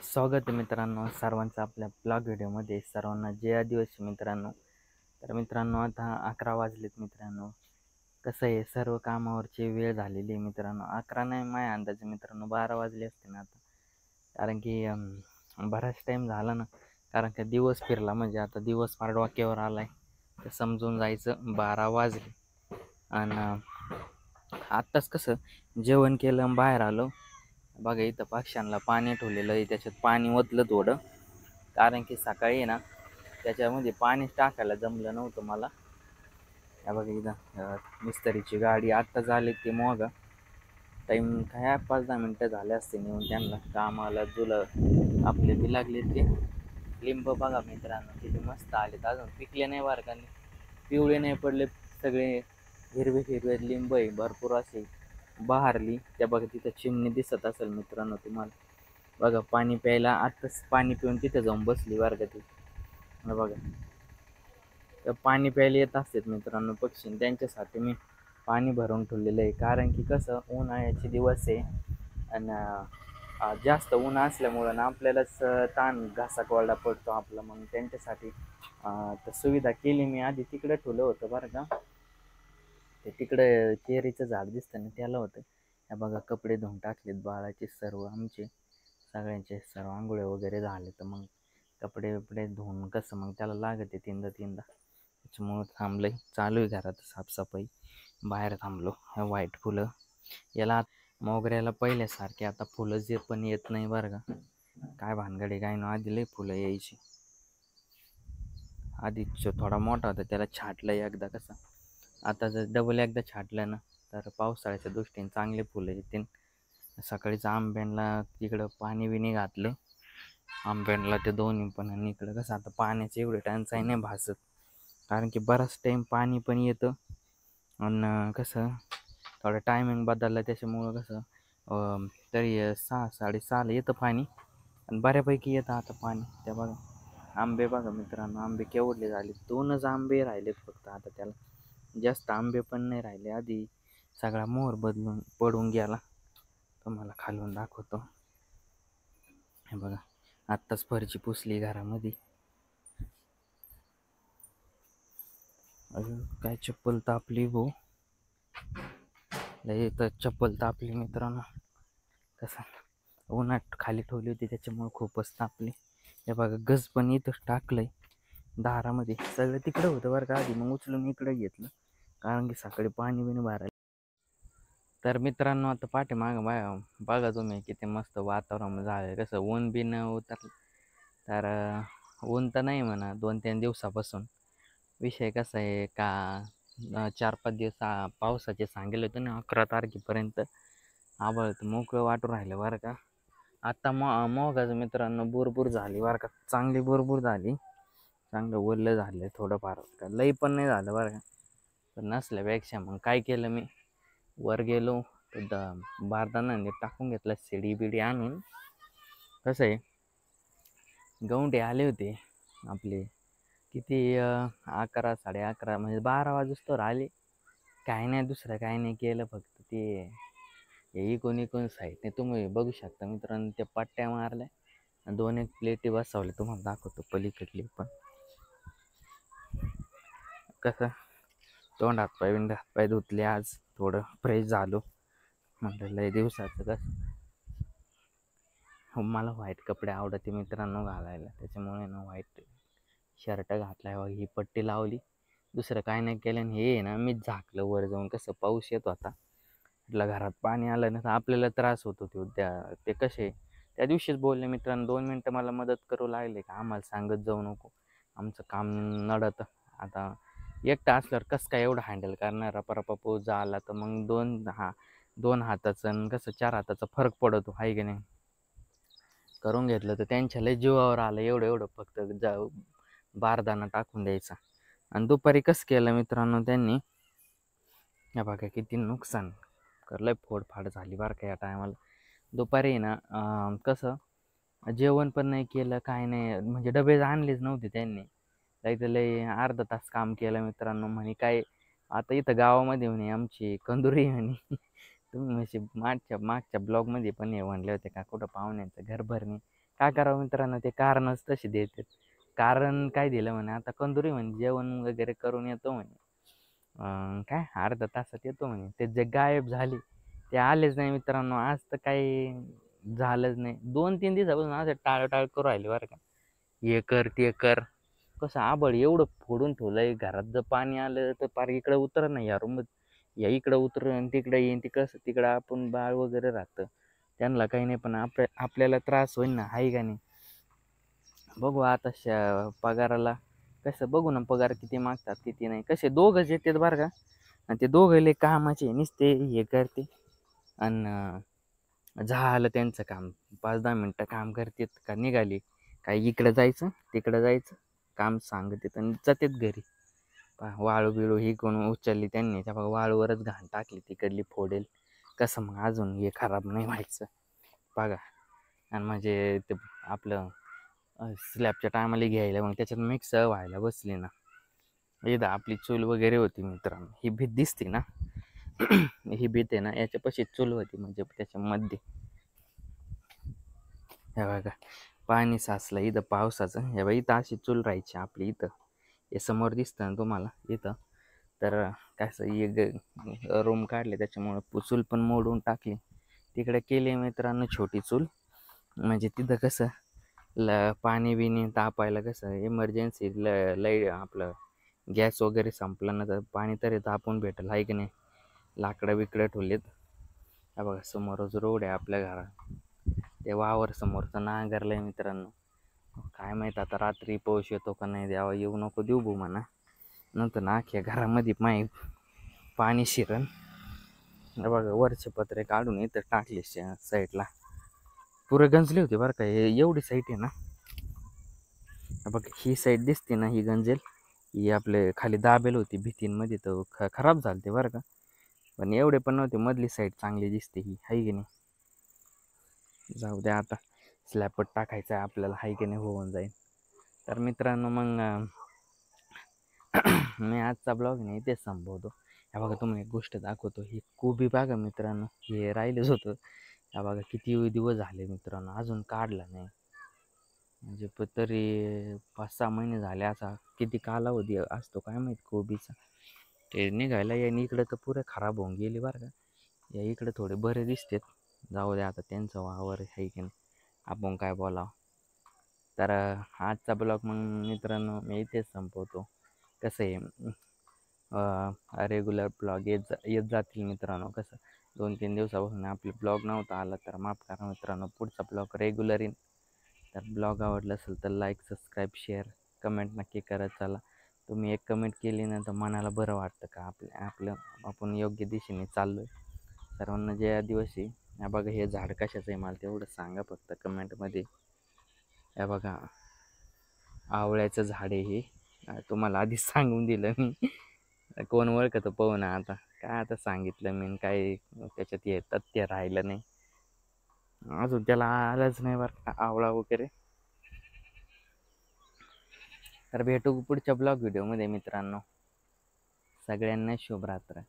स्वागत आहे मित्रांनो सर्वांचं आपल्या ब्लॉग व्हिडिओमध्ये. सर्वांना जय आदिवासी मित्रांनो. तर मित्रांनो आता 11 वाजलेत मित्रांनो. कसं आहे, सर्व कामावरची वेळ झालेली आहे मित्रांनो. 11 नाही, माझ्या अंदाजे मित्रांनो 12 वाजले असते ना आता. कारण की बराच टाईम झाला ना. कारण की दिवस फिरला म्हणजे आता दिवस फार डोक्यावर आला आहे, तर समजून जायचं 12 वाजले. आणि आत्ताच कसं जेवण केलं आणि बाहेर आलो. बघा इथं पक्ष्यांना पाणी ठेवलेलं आहे, त्याच्यात पाणी ओतलं थोडं. कारण की सकाळी आहे ना त्याच्यामध्ये पाणीच टाकायला जमलं नव्हतं मला. या बघा इथं मिस्त्रीची गाडी आत्ता झाली ती मोगा. टाईम काय 5-10 मिनटं झाले असते नेऊन त्यांना कामाला. जुलं आपले बी लागले ते लिंब बघा मित्रांनो किती मस्त आलेत. अजून पिकले नाही बरं का, पिवळे नाही पडले, सगळे हिरवे हिरवे लिंब आहे भरपूर असे बहारली. त्या बघा तिथं चिमणी दिसत असेल मित्रांनो तुम्हाला. बघा पाणी प्यायला आत्ताच पाणी पिऊन तिथे जाऊन बसली बरं का ती. बघा तर पाणी प्यायला येत असतात मित्रांनो पक्षी, त्यांच्यासाठी मी पाणी भरून ठेवलेलं आहे. कारण की कसं उन्हाळ्याचे दिवस आहे आणि जास्त ऊन असल्यामुळं ना आपल्यालाच ताण घासा कोरडा पडतो आपला. मग त्यांच्यासाठी तर सुविधा केली मी. आधी तिकडे ठेवलं होतं बरं का, ते तिकडे चेरीचं झाड दिसतं ना त्याला होतं. ह्या बघा कपडे धुवून टाकलेत बाळाचे, सर्व आमचे सगळ्यांचे सर्व आंघोळे वगैरे झाले. तर मग कपडे बिपडे धुवून कसं मग त्याला लागते तीनदा त्याच्यामुळं थांबलंय. चालू आहे घरात साफसफाई. बाहेर थांबलो. ह्या व्हाईट फुलं याला मोगऱ्याला पहिल्यासारखे आता फुलं जे पण येत नाही बरं का. काय भानगडे काय ना, आधी लई फुलं यायची. आधी थोडा मोठा होता त्याला छाटलं एकदा कसं. आता जर डबल एकदा छाटलं ना तर पावसाळ्याच्या दृष्टीने चांगले फुलं येतील. सकाळीच आंब्यांना तिकडं पाणी बिणी घातलं. आंब्यांना ते दोन्ही पण, आणि इकडं कसं आता पाण्याची एवढी टंचाई नाही भासत. कारण की बराच टाईम पाणी पण येतं आणि कसं थोडं टायमिंग बदललं त्याच्यामुळं कसं तरी 6-6:30 येतं पाणी आणि बऱ्यापैकी येतं आता पाणी. त्या बघा आंबे बघा मित्रांनो, आंबे केवढले झाले. 2च आंबे राहिलेत फक्त आता त्याला. जास्त आंबे पण नाही राहिले. आधी सगळा मोहर बदलून पडून गेला. तुम्हाला खालून दाखवतो. हे बघा आत्ताच फरची पुसली घरामध्ये. अजून काय चप्पल तापली भाऊ, लय तर चप्पल तापली मित्रांनो. कसं उन्हात खाली ठेवली होती त्याच्यामुळे खूपच तापली. हे बघा गज पण इथंच टाकलंय दारामध्ये. सगळं तिकडं होतं बरं का आधी, मग उचलून इकडे घेतलं कारण की सकाळी पाणी बिणी भरायला. तर मित्रांनो आता पाठीमागं बघा तुम्ही किती मस्त वातावरण झालं. कसं ऊन बी न उतरलं तर ऊन तर नाही म्हणा 2-3 दिवसापासून. विषय कसा आहे का 4-5 दिवस पावसाचे सांगेल होतं ना 11 तारखेपर्यंत. आभाळ तर मोकळं वाटून राहिलं बरं का. आता मोगाचं मित्रांनो बुरबुर झाली बरं का, चांगली बुरबुर झाली. चांगलं ओलं झालं थोडंफार का, लई पण नाही झालं बरं का. पण नसल्यापेक्षा मग काय केलं मी, वर गेलो तर बारदाना टाकून घेतला शिडी बिडी आणून. कसं आहे गौंडे आले होते आपले किती 11-11:30 म्हणजे 12 वाजता आले. काही नाही दुसरं काही नाही केलं, फक्त ते इकून साईडने तुम्ही बघू शकता मित्रांनो. त्या पट्ट्या मारल्या आणि 2-1 प्लेटी बसवल्या. तुम्हाला दाखवतो पलीकडली पण. कसं तोंड हातपाय धुतले आज, थोडं फ्रेश झालो. म्हटलं लय दिवसाचं कसं मला व्हाईट कपडे आवडते मित्रांनो घालायला, त्याच्यामुळे ना व्हाईट शर्ट घातलाय. ही पट्टी लावली, दुसरं काय नाही केलं. आणि हे ना मीच झाकलं वर जाऊन. कसं पाऊस येतो आता, म्हटलं घरात पाणी आलं ना तर आपल्याला त्रास होतो. ते कसे त्या दिवशीच बोलले मित्रांनो, 2 मिनटं मला मदत करू लागले का आम्हाला सांगत जाऊ नको, आमचं काम नडतं. आता एकटं असल्यावर कसं काय एवढं हँडल करणार. रपा पाऊस आला तर मग 2 हाताचं आणि कसं 4 हाताचा फरक पडतो आहे की नाही. करून घेतलं तर त्यांच्या लय जीवावर आलं. एवढं फक्त बारदाना टाकून द्यायचा. आणि दुपारी कसं केलं मित्रांनो त्यांनी, या बघा किती नुकसान करलंय. फोडफाड झाली बरं का या टायमाला. दुपारी ना कसं जेवण पण नाही केलं, काय नाही. म्हणजे डबे आणलेच नव्हते त्यांनी. लय अर्धा तास काम केलं मित्रांनो. म्हणे काय आता इथं गावामध्ये म्हणे आमची कंदुरी म्हणे. तुम्ही म्हणजे मागच्या ब्लॉगमध्ये पण हे म्हणले होते का कुठं पाहुण्यांचं घर भरणे काय करावं मित्रांनो, ते कारणच तशी देतात. कारण काय दिलं म्हणे, आता कंदुरी म्हणे जेवण वगैरे करून येतो म्हणे, काय अर्ध्या तासात येतो म्हणे. ते जे गायब झाले ते आलेच नाही मित्रांनो. आज तर काही झालंच नाही. 2-3 दिवसापासून असं टाळाटाळ करू राहिले बरं का. हे कर ते कर. कसं आबळ एवढं फोडून ठेवलंय, घरात जर पाणी आलं तर पार इकडं उतर नाही या रूम, या इकडं उतरण तिकडं येईन, ते कसं तिकडं आपण बाळ वगैरे राहतं, त्यांना काही नाही, पण आपल्याला त्रास होईल ना, हाय का नाही. बघू आता पगाराला कसं बघू ना, पगार किती मागतात किती नाही. कसे दोघंच येतात बरं का, आणि ते दोघं लय कामाचे नुसते हे करते, आणि झालं त्यांचं काम. 5-10 मिनटं काम करतात का निघाली, काय इकडं जायचं तिकडं जायचं, काम सांगतात आणि जातात घरी. वाळू बिळू ही कोण उचलली त्यांनी, त्या बघा वाळूवरच घाण टाकली, तिकडली फोडेल कसं मग अजून हे खराब नाही व्हायचं बघा. आणि म्हणजे ते आपलं स्लॅबच्या टायमाला घ्यायला मग त्याच्यात मिक्स व्हायला बसली ना. एकदा आपली चूल वगैरे होती मित्रांनो, ही भीत दिसते ना. ही भीत आहे ना, याच्यापाशी चूल होती म्हणजे त्याच्यामध्ये हे बघा पाणी साचलं इथं पावसाचं. हे बघा इथं अशी चूल राहायची आपली इथं, हे समोर दिसतं ना तुम्हाला इथं. तर कसं एक रूम काढले त्याच्यामुळं चूल पण मोडून टाकली, तिकडे केली मित्रांनो छोटी चूल. म्हणजे तिथं कसं पाणी बिणी तापायला कसं इमर्जन्सी लय आपलं गॅस वगैरे संपला ना, तर पाणी तरी तापून भेटेल आहे की नाही. लाकडं बिकडं ठेवलेत. हा बघा समोरच रोड आहे आपल्या घरात, ते वावर समोरचं नांगरलंय मित्रांनो. काय माहीत आता रात्री पाऊस येतो का नाही, द्यावा येऊ नको देऊ भू म्हणा, नंतर ना अख्ख्या घरामध्ये पाणी शिरण. बघा वरचे पत्रे काढून इथं टाकले साईडला, पुरे गंजले होते बरं का. एवढी साईड आहे ना, बघ ही साईड दिसते ना, ही गंजेल, ही आपले खाली दाबेल होती भीतींमध्ये, तर खराब झालते बरं का. पण एवढे पण नव्हते, मधली साईड चांगली दिसते ही, हाय की नाही. जाऊ द्या आता, स्लॅपट टाकायचं आहे आपल्याला, हाय की नाही, होऊन जाईल. तर मित्रांनो मग मी आजचा ब्लॉग नाही इथेच संपवतो. ह्या बघा तुम्हाला एक गोष्ट दाखवतो, ही कोबी बघा मित्रांनो, हे राहिलेच होतं. ह्या बघा किती दिवस झाले मित्रांनो, अजून काढला नाही. म्हणजे तरी 5-6 महिने झाले, असा किती कालावधी असतो काय माहीत कोबीचा. ते निघायला या इकडं तर पुरे खराब होऊन गेली बरं का. या इकडे थोडे बरे दिसतात. जाऊ द्या आता, त्यांचं वावर आहे की नाही, आपण काय बोलावं. तर आजचा ब्लॉग मग मित्रांनो मी इथेच संपवतो. कसं आहे, रेग्युलर ब्लॉग येत जातील मित्रांनो. कसं 2-3 दिवसापासून आपले ब्लॉग नव्हता आला, तर माफ करा मित्रांनो. पुढचा ब्लॉग रेग्युलर येईल. तर ब्लॉग आवडला असेल तर लाईक, सबस्क्राईब, शेअर, कमेंट नक्की करत चला. तुम्ही एक कमेंट केली ना तर मनाला बरं वाटतं का आपलं आपण योग्य दिशेने चाललो आहे. सर्वांना जय आदिवासी. या बघा हे झाड कशाचं आहे मला तेवढं सांगा फक्त कमेंटमध्ये. या बघा आवळ्याचं झाड आहे हे, तुम्हाला आधीच सांगून दिलं मी. कोण ओळखतं पाहू ना आता, काय आता सांगितलं मी, काय त्याच्यात हे तथ्य राहिलं नाही. अजून त्याला आलंच नाही बरं आवळा वगैरे. तर भेटू पुढच्या ब्लॉग व्हिडिओमध्ये मित्रांनो. सगळ्यांना शुभरात्र.